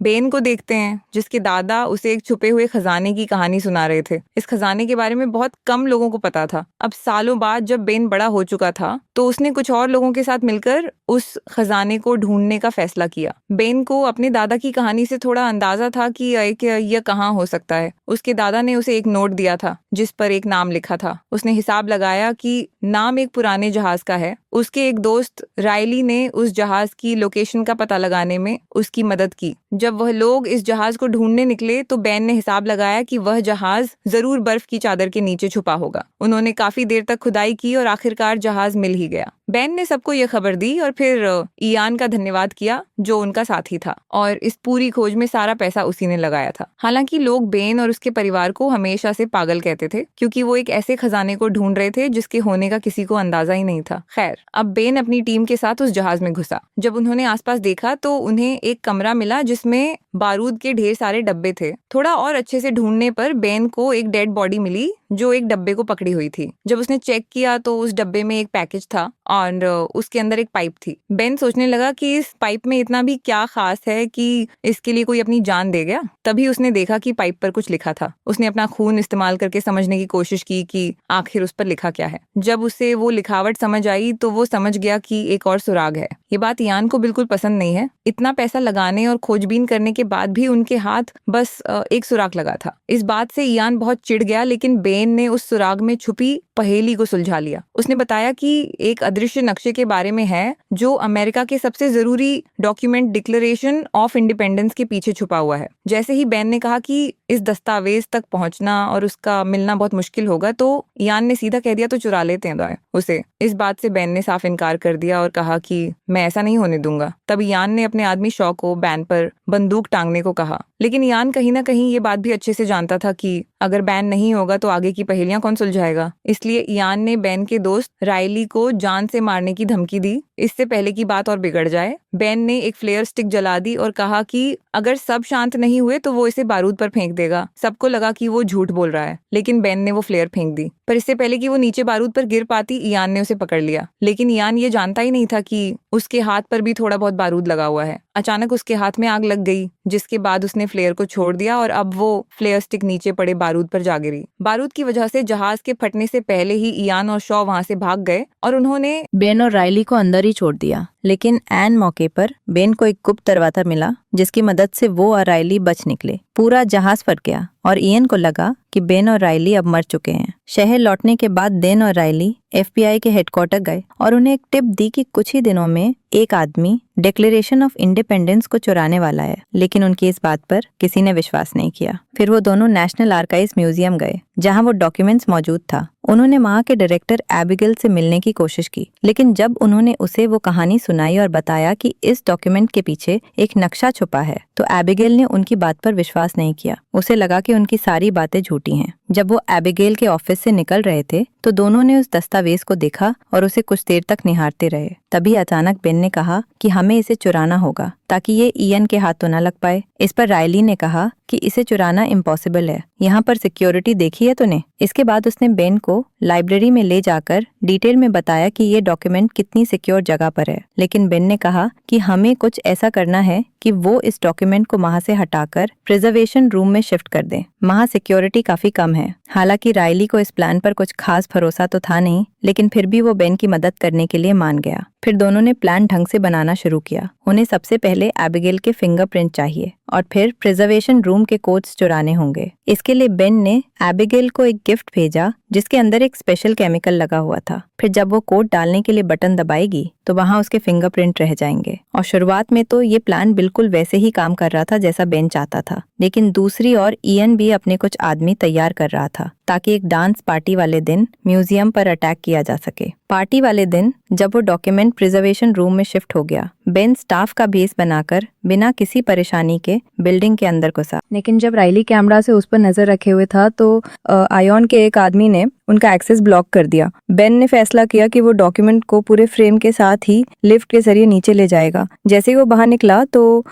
Ben को देखते हैं जिसके दादा उसे एक छुपे हुए खजाने की कहानी सुना रहे थे। इस खजाने के बारे में बहुत कम लोगों को पता था। अब सालों बाद जब बेन बड़ा हो चुका था तो उसने कुछ और लोगों के साथ मिलकर उस खजाने को ढूंढने का फैसला किया। बेन को अपने दादा की कहानी से थोड़ा अंदाजा था कि यह कहाँ हो सकता है। उसके दादा ने उसे एक नोट दिया था जिस पर एक नाम लिखा था। उसने हिसाब लगाया कि नाम एक पुराने जहाज का है। उसके एक दोस्त रायली ने उस जहाज की लोकेशन का पता लगाने में उसकी मदद की। जब वह लोग इस जहाज को ढूंढने निकले तो बेन ने हिसाब लगाया कि वह जहाज जरूर बर्फ की चादर के नीचे छुपा होगा। उन्होंने काफी देर तक खुदाई की और आखिरकार जहाज मिल ही गया। बेन ने सबको यह खबर दी और फिर इयान का धन्यवाद किया जो उनका साथी था, और इस पूरी खोज में सारा पैसा उसी ने लगाया था। हालांकि लोग बेन और उसके परिवार को हमेशा से पागल कहते थे क्योंकि वो एक ऐसे खजाने को ढूंढ रहे थे जिसके होने का किसी को अंदाजा ही नहीं था। खैर, अब बेन अपनी टीम के साथ उस जहाज में घुसा। जब उन्होंने आसपास देखा तो उन्हें एक कमरा मिला जिसमें बारूद के ढेर सारे डब्बे थे। थोड़ा और अच्छे से ढूंढने पर बेन को एक डेड बॉडी मिली जो एक डब्बे को पकड़ी हुई थी। जब उसने चेक किया तो उस डब्बे में एक पैकेज था और उसके अंदर एक पाइप थी। बेन सोचने लगा कि इस पाइप में इतना भी क्या खास है कि इसके लिए कोई अपनी जान दे गया। तभी उसने देखा कि पाइप पर कुछ लिखा था। उसने अपना खून इस्तेमाल करके समझने की कोशिश की कि आखिर उस पर लिखा क्या है। जब उसे वो लिखावट समझ आई तो वो समझ गया कि एक और सुराग है। ये बात इयान को बिल्कुल पसंद नहीं है। इतना पैसा लगाने और खोजबीन करने के बाद भी उनके हाथ बस एक सुराग लगा था। इस बात से इयान बहुत चिढ़ गया, लेकिन बेन ने उस सुराग में छुपी पहेली को सुलझा लिया। उसने बताया कि एक अदृश्य नक्शे के बारे में है जो अमेरिका के सबसे जरूरी डॉक्यूमेंट डिक्लेरेशन ऑफ इंडिपेंडेंस के पीछे छुपा हुआ है। जैसे ही बेन ने कहा कि इस दस्तावेज तक पहुंचना और उसका मिलना बहुत मुश्किल होगा तो इयान ने सीधा कह दिया तो चुरा लेते हैं उसे। इस बात से बेन ने साफ इनकार कर दिया और कहा कि मैं ऐसा नहीं होने दूंगा। तब इयान ने अपने आदमी शॉ को बैन पर बंदूक टांगने को कहा, लेकिन इयान कहीं ना कहीं ये बात भी अच्छे से जानता था कि अगर बैन नहीं होगा तो आगे की पहेलियां कौन सुलझाएगा। इसलिए इयान ने बेन के दोस्त रायली को जान से मारने की धमकी दी, इससे पहले की बात और बिगड़ जाए। बेन ने एक फ्लेयर स्टिक जला दी और कहा कि अगर सब शांत नहीं हुए तो वो इसे बारूद पर फेंक देगा। सबको लगा कि वो झूठ बोल रहा है, लेकिन बेन ने वो फ्लेयर फेंक दी। पर इससे पहले कि वो नीचे बारूद पर गिर पाती, इयान ने उसे पकड़ लिया। लेकिन इयान ये जानता ही नहीं था कि उसके हाथ पर भी थोड़ा बहुत बारूद लगा हुआ है। अचानक उसके हाथ में आग लग गई, जिसके बाद उसने फ्लेयर को छोड़ दिया और अब वो फ्लेयर स्टिक नीचे पड़े बारूद पर जा गिरी। बारूद की वजह से जहाज के फटने से पहले ही इयान और शॉ वहां से भाग गए और उन्होंने बेन और रायली को अंदर ही छोड़ दिया। लेकिन ऐन मौके पर बेन को एक गुप्त दरवाजा मिला जिसकी मदद से वो और रायली बच निकले। पूरा जहाज फट गया और इयन को लगा कि बेन और रायली अब मर चुके हैं। शहर लौटने के बाद बेन और रायली FBI के हेडक्वार्टर गए और उन्हें एक टिप दी कि कुछ ही दिनों में एक आदमी डिक्लेरेशन ऑफ इंडिपेंडेंस को चुराने वाला है, लेकिन उनकी इस बात पर किसी ने विश्वास नहीं किया। फिर वो दोनों नेशनल आर्काइव्स म्यूजियम गए जहां वो डॉक्यूमेंट्स मौजूद था। उन्होंने वहां के डायरेक्टर एबिगेल से मिलने की कोशिश की, लेकिन जब उन्होंने उसे वो कहानी सुनाई और बताया कि इस डॉक्यूमेंट के पीछे एक नक्शा छुपा है, तो एबिगेल ने उनकी बात पर विश्वास नहीं किया। उसे लगा कि उनकी सारी बातें झूठी हैं। जब वो एबिगेल के ऑफिस से निकल रहे थे तो दोनों ने उस दस्तावेज को देखा और उसे कुछ देर तक निहारते रहे। तभी अचानक बेन ने कहा कि हमें इसे चुराना होगा ताकि ये इयन के हाथ तो न लग पाए। इस पर रायली ने कहा कि इसे चुराना इम्पॉसिबल है, यहाँ पर सिक्योरिटी देखी है तूने। इसके बाद उसने बेन को लाइब्रेरी में ले जाकर डिटेल में बताया कि ये डॉक्यूमेंट कितनी सिक्योर जगह पर है। लेकिन बेन ने कहा कि हमें कुछ ऐसा करना है कि वो इस डॉक्यूमेंट को वहां से हटाकर प्रिजर्वेशन रूम में शिफ्ट कर दें। वहां सिक्योरिटी काफी कम है। हालांकि रायली को इस प्लान पर कुछ खास भरोसा तो था नहीं, लेकिन फिर भी वो बेन की मदद करने के लिए मान गया। फिर दोनों ने प्लान ढंग से बनाना शुरू किया। उन्हें सबसे पहले एबिगेल के फिंगरप्रिंट चाहिए और फिर प्रिजर्वेशन रूम के कोड्स चुराने होंगे। इसके लिए बेन ने एबिगेल को एक गिफ्ट भेजा जिसके अंदर एक स्पेशल केमिकल लगा हुआ था। फिर जब वो कोड डालने के लिए बटन दबाएगी तो वहां उसके फिंगरप्रिंट रह जाएंगे। और शुरुआत में तो ये प्लान बिल्कुल वैसे ही काम कर रहा था जैसा बेन चाहता था, लेकिन दूसरी ओर इयन भी अपने कुछ आदमी तैयार कर रहा था ताकि एक डांस पार्टी वाले दिन म्यूजियम पर अटैक किया जा सके। पार्टी वाले दिन जब वो डॉक्यूमेंट प्रिजर्वेशन रूम में शिफ्ट हो गया, बेन स्टाफ का भेस बनाकर बिना किसी परेशानी के बिल्डिंग के अंदर घुसा। लेकिन जब रायली कैमरा से उस पर नजर रखे हुए था तो आयोन के एक आदमी ने उनका एक्सेस ब्लॉक कर दिया। बेन ने फैसला किया कि वो डॉक्यूमेंट को पूरे फ्रेम के साथ ही लिफ्ट के जरिए नीचे ले जाएगा। जैसे ही वो बाहर निकला तो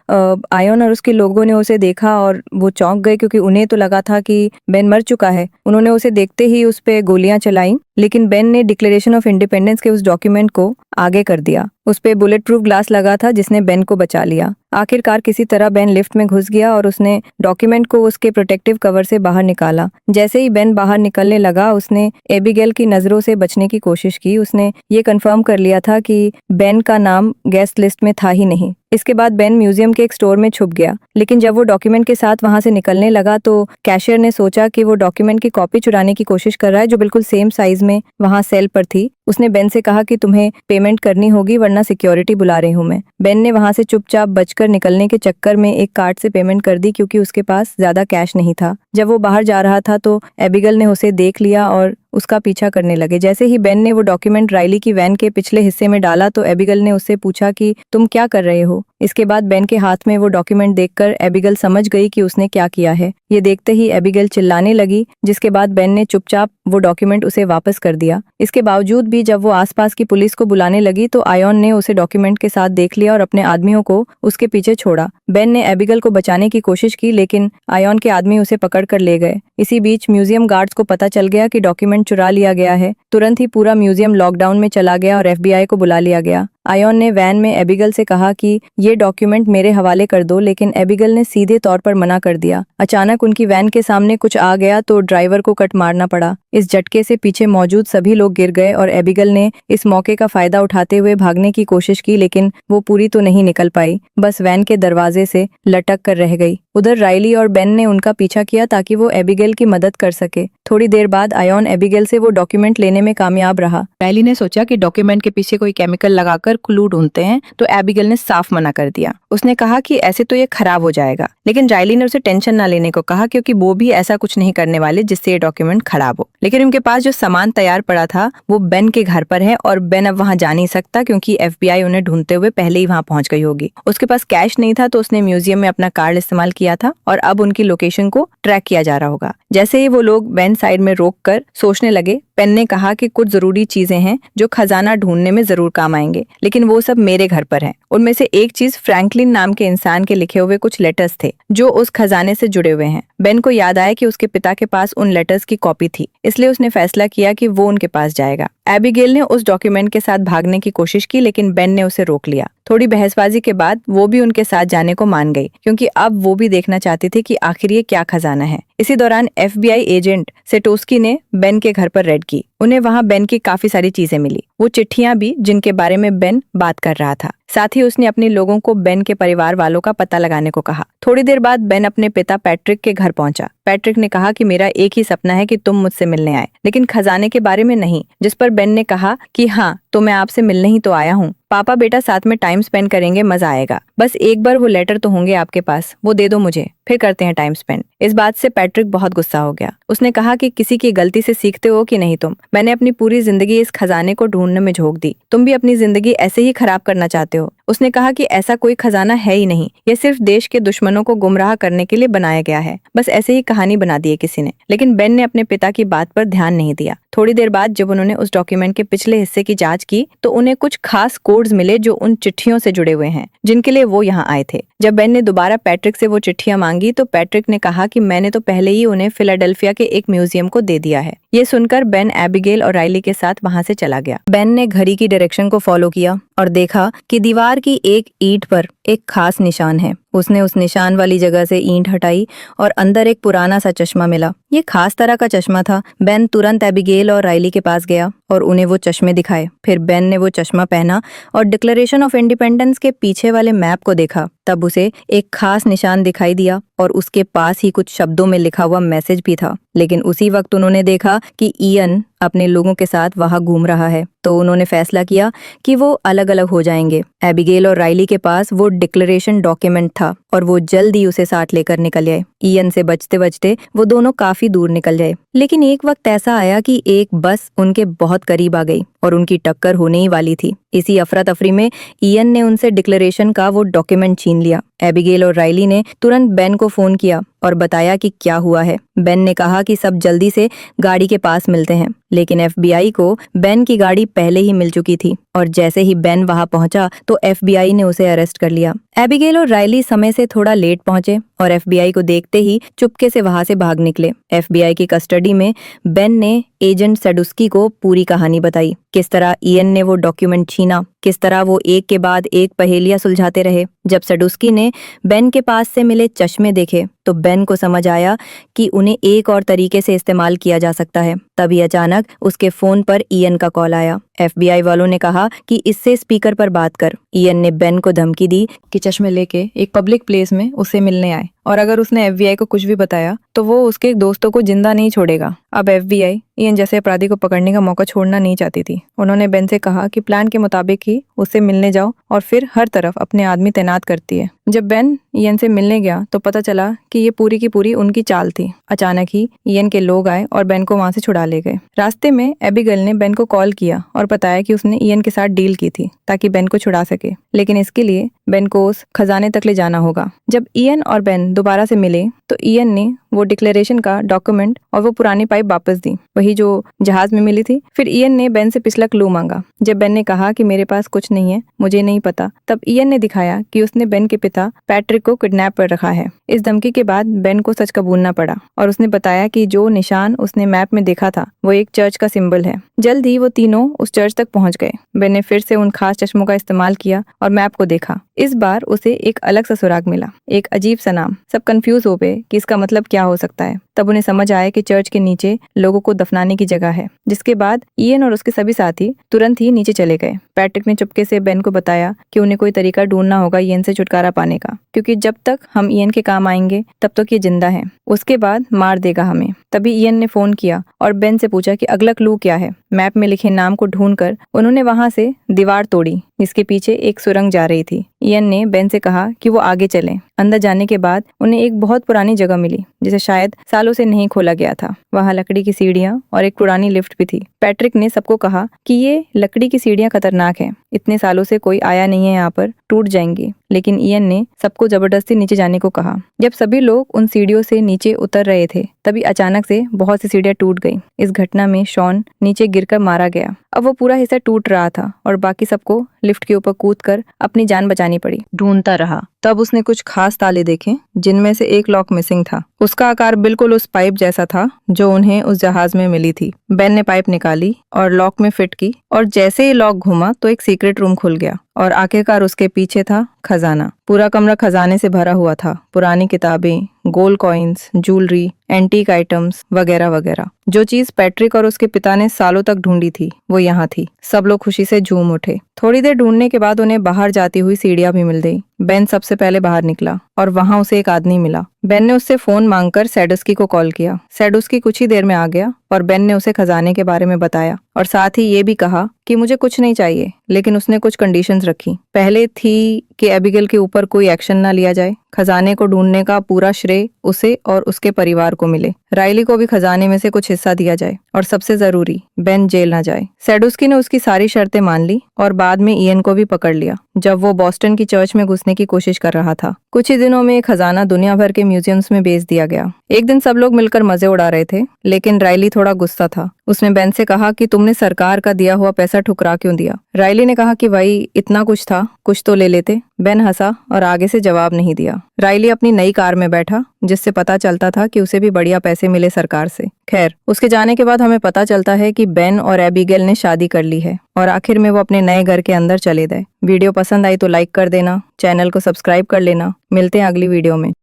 आयोन और उसके लोगों ने उसे देखा और वो चौंक गए क्योंकि उन्हें तो लगा था कि बेन मर चुका है। उन्होंने उसे देखते ही उस पे गोलियां चलाई, लेकिन बेन ने डिक्लेरेशन ऑफ इंडिपेंडेंस के उस डॉक्यूमेंट को आगे कर दिया। उस पे बुलेट प्रूफ ग्लास लगा था जिसने बेन को बचा लिया। आखिरकार किसी तरह बेन लिफ्ट में घुस गया और उसने डॉक्यूमेंट को उसके प्रोटेक्टिव कवर से बाहर निकाला। जैसे ही बेन बाहर निकलने लगा उसने एबिगेल की नजरों से बचने की कोशिश की। उसने ये कंफर्म कर लिया था कि बेन का नाम गेस्ट लिस्ट में था ही नहीं। इसके बाद बेन म्यूजियम के एक स्टोर में छुप गया, लेकिन जब वो डॉक्यूमेंट के साथ वहां से निकलने लगा तो कैशियर ने सोचा कि वो डॉक्यूमेंट की कॉपी चुराने की कोशिश कर रहा है जो बिल्कुल सेम साइज में वहां सेल पर थी। उसने बेन से कहा कि तुम्हें पेमेंट करनी होगी वरना सिक्योरिटी बुला रही हूं मैं। बेन ने वहां से चुपचाप बचकर निकलने के चक्कर में एक कार्ड से पेमेंट कर दी क्योंकि उसके पास ज्यादा कैश नहीं था। जब वो बाहर जा रहा था तो एबिगेल ने उसे देख लिया और उसका पीछा करने लगे। जैसे ही बेन ने वो डॉक्यूमेंट राइली की वैन के पिछले हिस्से में डाला तो एबिगेल ने उससे पूछा कि तुम क्या कर रहे हो। इसके बाद बेन के हाथ में वो डॉक्यूमेंट देखकर एबिगेल समझ गई कि उसने क्या किया है। ये देखते ही एबिगेल चिल्लाने लगी, जिसके बाद बेन ने चुपचाप वो डॉक्यूमेंट उसे वापस कर दिया। इसके बावजूद भी जब वो आसपास की पुलिस को बुलाने लगी तो आयोन ने उसे डॉक्यूमेंट के साथ देख लिया और अपने आदमियों को उसके पीछे छोड़ा। बेन ने एबिगेल को बचाने की कोशिश की, लेकिन आयोन के आदमी उसे पकड़ कर ले गए। इसी बीच म्यूजियम गार्ड्स को पता चल गया कि डॉक्यूमेंट चुरा लिया गया है। तुरंत ही पूरा म्यूजियम लॉकडाउन में चला गया और FBI को बुला लिया गया। आयोन ने वैन में एबिगेल से कहा कि ये डॉक्यूमेंट मेरे हवाले कर दो, लेकिन एबिगेल ने सीधे तौर पर मना कर दिया। अचानक उनकी वैन के सामने कुछ आ गया तो ड्राइवर को कट मारना पड़ा। इस झटके से पीछे मौजूद सभी लोग गिर गए और एबिगेल ने इस मौके का फायदा उठाते हुए भागने की कोशिश की, लेकिन वो पूरी तो नहीं निकल पाई, बस वैन के दरवाजे से लटक कर रह गई। उधर राइली और बेन ने उनका पीछा किया ताकि वो एबिगेल की मदद कर सके। थोड़ी देर बाद आयोन एबिगेल से वो डॉक्यूमेंट लेने में कामयाब रहा। राइली ने सोचा कि डॉक्यूमेंट के पीछे कोई केमिकल लगाकर क्लू ढूंढते हैं, तो एबिगेल ने साफ मना कर दिया। उसने कहा कि ऐसे तो ये खराब हो जाएगा, लेकिन राइली ने उसे टेंशन ना लेने को कहा क्योंकि वो भी ऐसा कुछ नहीं करने वाले जिससे ये डॉक्यूमेंट खराब हो। लेकिन उनके पास जो सामान तैयार पड़ा था वो बेन के घर पर है और बेन अब वहां जा नहीं सकता क्योंकि FBI उन्हें ढूंढते हुए पहले ही वहां पहुंच गई होगी। उसके पास कैश नहीं था तो उसने म्यूजियम में अपना कार्ड इस्तेमाल किया था और अब उनकी लोकेशन को ट्रैक किया जा रहा होगा। जैसे ही वो लोग बेन साइड में रोक कर सोचने लगे, बेन ने कहा कि कुछ जरूरी चीजें हैं जो खजाना ढूंढने में जरूर काम आएंगे, लेकिन वो सब मेरे घर पर हैं। उनमें से एक चीज फ्रैंकलिन नाम के इंसान के लिखे हुए कुछ लेटर्स थे जो उस खजाने से जुड़े हुए हैं। बेन को याद आया कि उसके पिता के पास उन लेटर्स की कॉपी थी, इसलिए उसने फैसला किया कि वो उनके पास जाएगा। एबिगेल ने उस डॉक्यूमेंट के साथ भागने की कोशिश की, लेकिन बेन ने उसे रोक लिया। थोड़ी बहसबाजी के बाद वो भी उनके साथ जाने को मान गई क्योंकि अब वो भी देखना चाहती थी कि आखिर ये क्या खजाना है। इसी दौरान FBI एजेंट सेटोस्की ने बेन के घर पर रेड की। उन्हें वहां बेन की काफी सारी चीजें मिली, वो चिट्ठियां भी जिनके बारे में बेन बात कर रहा था। साथ ही उसने अपने लोगों को बेन के परिवार वालों का पता लगाने को कहा। थोड़ी देर बाद बेन अपने पिता पैट्रिक के घर पहुंचा। पैट्रिक ने कहा कि मेरा एक ही सपना है कि तुम मुझसे मिलने आए, लेकिन खजाने के बारे में नहीं। जिस पर बेन ने कहा कि हाँ, तो मैं आपसे मिलने ही तो आया हूँ। पापा बेटा साथ में टाइम स्पेंड करेंगे, मजा आएगा। बस एक बार वो लेटर तो होंगे आपके पास, वो दे दो मुझे, फिर करते हैं टाइम स्पेंड। इस बात से पैट्रिक बहुत गुस्सा हो गया। उसने कहा कि किसी की गलती से सीखते हो कि नहीं तुम? मैंने अपनी पूरी जिंदगी इस खजाने को ढूंढने में झोंक दी, तुम भी अपनी जिंदगी ऐसे ही खराब करना चाहते हो। उसने कहा कि ऐसा कोई खजाना है ही नहीं, ये सिर्फ देश के दुश्मनों को गुमराह करने के लिए बनाया गया है। बस ऐसे ही कहानी बना दी है किसी ने। लेकिन बेन ने अपने पिता की बात पर ध्यान नहीं दिया। थोड़ी देर बाद जब उन्होंने उस डॉक्यूमेंट के पिछले हिस्से की जांच की तो उन्हें कुछ खास कोड्स मिले जो उन चिट्ठियों से जुड़े हुए हैं जिनके लिए वो यहाँ आए थे। जब बेन ने दोबारा पैट्रिक से वो चिट्ठियां मांगी तो पैट्रिक ने कहा कि मैंने तो पहले ही उन्हें फिलाडेल्फिया के एक म्यूजियम को दे दिया है। ये सुनकर बेन एबिगेल और राइली के साथ वहां से चला गया। बेन ने घड़ी की डायरेक्शन को फॉलो किया और देखा कि दीवार की एक ईंट पर एक खास निशान है। उसने उस निशान वाली जगह से ईंट हटाई और अंदर एक पुराना सा चश्मा मिला। ये खास तरह का चश्मा था। बेन तुरंत एबिगेल और राइली के पास गया और उन्हें वो चश्मे दिखाए। फिर बेन ने वो चश्मा पहना और डिक्लेरेशन ऑफ इंडिपेंडेंस के पीछे वाले मैप को देखा। तब उसे एक खास निशान दिखाई दिया और उसके पास ही कुछ शब्दों में लिखा हुआ मैसेज भी था। लेकिन उसी वक्त उन्होंने देखा कि इयन अपने लोगों के साथ वहां घूम रहा है, तो उन्होंने फैसला किया कि वो अलग अलग हो जाएंगे। एबिगेल और राइली के पास वो डिक्लेरेशन डॉक्यूमेंट था और वो जल्दी उसे साथ लेकर निकल गए। इयन से बचते बचते वो दोनों काफी दूर निकल गए। लेकिन एक वक्त ऐसा आया कि एक बस उनके बहुत करीब आ गई और उनकी टक्कर होने ही वाली थी। इसी अफरा तफरी में इयन ने उनसे डिक्लेरेशन का वो डॉक्यूमेंट छीन लिया। एबिगेल और राइली ने तुरंत बेन को फोन किया और बताया कि क्या हुआ है। बेन ने कहा कि सब जल्दी से गाड़ी के पास मिलते हैं, लेकिन FBI को बेन की गाड़ी पहले ही मिल चुकी थी और जैसे ही बेन वहां पहुंचा तो FBI ने उसे अरेस्ट कर लिया। एबिगेल और राइली समय से थोड़ा लेट पहुंचे और एफबीआई को देखते ही चुपके से वहां से भाग निकले। एफबीआई की कस्टडी में बेन ने एजेंट सडुस्की को पूरी कहानी बताई, किस तरह इयन ने वो डॉक्यूमेंट छीना, किस तरह वो एक के बाद एक पहेलियां सुलझाते रहे। जब सडुस्की ने बेन के पास से मिले चश्मे देखे तो बेन को समझ आया कि उन्हें एक और तरीके से इस्तेमाल किया जा सकता है। तभी अचानक उसके फोन पर इयन का कॉल आया। एफबीआई वालों ने कहा कि इससे स्पीकर पर बात कर। इयन ने बेन को धमकी दी कि चश्मे लेके एक पब्लिक प्लेस में उसे मिलने आए और अगर उसने एफबीआई को कुछ भी बताया तो वो उसके दोस्तों को जिंदा नहीं छोड़ेगा। अब एफबीआई इयन जैसे अपराधी को पकड़ने का मौका छोड़ना नहीं चाहती थी। उन्होंने बेन से कहा कि प्लान के मुताबिक ही उससे मिलने जाओ और फिर हर तरफ अपने आदमी तैनात करती है। जब बेन इयन से मिलने गया तो पता चला कि ये पूरी की पूरी उनकी चाल थी। अचानक ही इयन के लोग आए और बेन को वहां से छुड़ा ले गए। रास्ते में एबिगेल ने बेन को कॉल किया और बताया कि उसने इयन के साथ डील की थी ताकि बेन को छुड़ा सके, लेकिन इसके लिए बेन को उस खजाने तक ले जाना होगा। जब इयन और बेन दोबारा से मिले तो इयन ने वो डिक्लेरेशन का डॉक्यूमेंट और वो पुरानी पाइप वापस दी, वही जो जहाज में मिली थी। फिर इयन ने बेन से पिछला क्लू मांगा। जब बेन ने कहा कि मेरे पास कुछ नहीं है, मुझे नहीं पता, तब इयन ने दिखाया कि उसने बेन के पिता पैट्रिक को किडनैप कर रखा है। इस धमकी के बाद बेन को सच कबूलना पड़ा और उसने बताया कि जो निशान उसने मैप में देखा था वो एक चर्च का सिंबल है। जल्द ही वो तीनों उस चर्च तक पहुंच गए। बेन ने फिर से उन खास चश्मों का इस्तेमाल किया और मैप को देखा। इस बार उसे एक अलग सा सुराग मिला, एक अजीब सा नाम। सब कंफ्यूज हो गए कि इसका मतलब क्या हो सकता है। तब उन्हें समझ आया कि चर्च के नीचे लोगों को दफनाने की जगह है, जिसके बाद इयन और उसके सभी साथी तुरंत ही नीचे चले गए। पैट्रिक ने चुपके से बेन को बताया कि उन्हें कोई तरीका ढूंढना होगा इयन से छुटकारा पाने का, क्योंकि जब तक हम इयन के काम आएंगे तब तक ये जिंदा है, उसके बाद मार देगा हमें। तभी इयन ने फोन किया और बेन से पूछा कि अगला क्लू क्या है। मैप में लिखे नाम को ढूंढकर उन्होंने वहां से दीवार तोड़ी जिसके पीछे एक सुरंग जा रही थी। इयन ने बेन से कहा कि वो आगे चलें। अंदर जाने के बाद उन्हें एक बहुत पुरानी जगह मिली जिसे शायद सालों से नहीं खोला गया था। वहां लकड़ी की सीढ़ियां और एक पुरानी लिफ्ट भी थी। पैट्रिक ने सबको कहा कि ये लकड़ी की सीढ़ियां खतरनाक हैं, इतने सालों से कोई आया नहीं है यहाँ पर, टूट जाएंगी। लेकिन इयन ने सबको जबरदस्ती नीचे जाने को कहा। जब सभी लोग उन सीढ़ियों से नीचे उतर रहे थे तभी अचानक से बहुत सी सीढ़ियां टूट गई। इस घटना में शॉन नीचे गिरकर मारा गया। अब वो पूरा हिस्सा टूट रहा था और बाकी सबको लिफ्ट के ऊपर कूदकर अपनी जान बचानी पड़ी। ढूंढता रहा। तब उसने कुछ खास ताले देखे जिनमें से एक लॉक मिसिंग था। उसका आकार बिल्कुल उस पाइप जैसा था जो उन्हें उस जहाज में मिली थी। बेन ने पाइप निकाली और लॉक में फिट की और जैसे ही लॉक घुमा तो एक सीक्रेट रूम खुल गया और आखिरकार उसके पीछे था खजाना। पूरा कमरा खजाने से भरा हुआ था। पुरानी किताबें, gold coins, jewellery, antique items वगैरह वगैरह। जो चीज पैट्रिक और उसके पिता ने सालों तक ढूंढी थी वो यहाँ थी। सब लोग खुशी से झूम उठे। थोड़ी देर ढूंढने के बाद उन्हें बाहर जाती हुई सीढ़ियां भी मिल गई। बेन सबसे पहले बाहर निकला और वहां उसे एक आदमी मिला। बेन ने उससे फोन मांगकर सैडुस्की को कॉल किया। सैडुस्की कुछ ही देर में आ गया और बेन ने उसे खजाने के बारे में बताया और साथ ही ये भी कहा कि मुझे कुछ नहीं चाहिए, लेकिन उसने कुछ कंडीशंस रखी। पहले थी कि एबिगेल के ऊपर कोई एक्शन ना लिया जाए, खजाने को ढूंढने का पूरा श्रेय उसे और उसके परिवार को मिले, राइली को भी खजाने में से कुछ हिस्सा दिया जाए और सबसे जरूरी बेन जेल ना जाए। सैडुस्की ने उसकी सारी शर्तें मान ली और बाद में इयन को भी पकड़ लिया जब वो बॉस्टन की चर्च में घुसने की कोशिश कर रहा था। कुछ ही दिनों में खजाना दुनिया भर के म्यूजियम्स में बेच दिया गया। एक दिन सब लोग मिलकर मजे उड़ा रहे थे, लेकिन राइली थोड़ा गुस्सा था। उसने बेन से कहा कि तुमने सरकार का दिया हुआ पैसा ठुकरा क्यों दिया। राइली ने कहा कि भाई इतना कुछ था, कुछ तो ले लेते। बेन हंसा और आगे से जवाब नहीं दिया। राइली अपनी नई कार में बैठा जिससे पता चलता था कि उसे भी बढ़िया पैसे मिले सरकार से। खैर, उसके जाने के बाद हमें पता चलता है कि बेन और एबिगेल ने शादी कर ली है और आखिर में वो अपने नए घर के अंदर चले गए। वीडियो पसंद आई तो लाइक कर देना, चैनल को सब्सक्राइब कर लेना। मिलते हैं अगली वीडियो में।